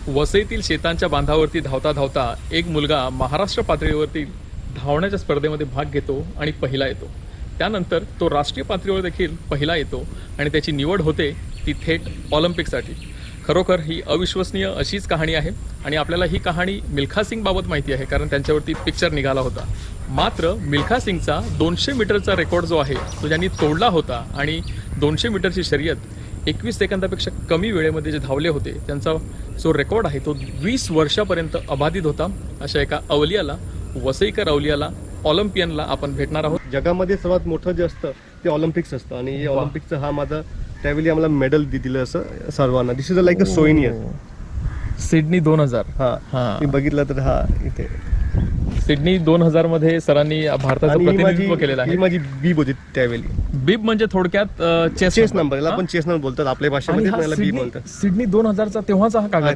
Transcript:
वसईतील शेतांच्या बांधावरती धावता धावता एक मुलगा महाराष्ट्र पातळीवरती धावण्याच्या स्पर्धेमध्ये भाग घेतो आणि पहिला येतो. त्यानंतर तो राष्ट्रीय पातळीवर देखील पहिला येतो आणि त्याची निवड होते ती थेट ऑलिम्पिकसाठी. खरोखर ही अविश्वसनीय अशीच कहाणी आहे आणि आपल्याला ही कहाणी मिल्खा सिंग बाबत माहिती आहे कारण त्यांच्यावरती पिक्चर निघाला होता. मात्र मिल्खा सिंगचा 200 मीटरचा रेकॉर्ड जो आहे तो ज्यांनी तोडला होता आणि 200 मीटरची शर्यत 21 सेकंदापेक्षा कमी वेळेमध्ये जे धावले होते त्यांचा जो रेकॉर्ड आहे तो 20 वर्षापर्यंत अबाधित होता. अशा एका अवलियाला, वसईकर अवलियाला, ऑलिम्पियनला आपण भेटणार आहोत. जगामध्ये सर्वात मोठं जे असतं ते ऑलिम्पिक्स असतं आणि हे ऑलिम्पिकचं हा माझा त्यावेळी आम्हाला मेडल दिलं असं सर्वांना. दिस इज लाईक अ सोयनियर. सिडनी 2000. हा मी बघितलं तर हा इथे सिडनी 2000 मध्ये सरांनी भारताचं प्रतिनिधित्व केलेलं आहे. ही माझी बीब होती त्यावेळी. बीब म्हणजे थोडक्यात चेस नंबर, याला आपण चेस नंबर बोलतात आपल्या भाषेमध्ये, त्याला बीब बोलतात. सिडनी 2000चा तेव्हाचा हा कागद आहे.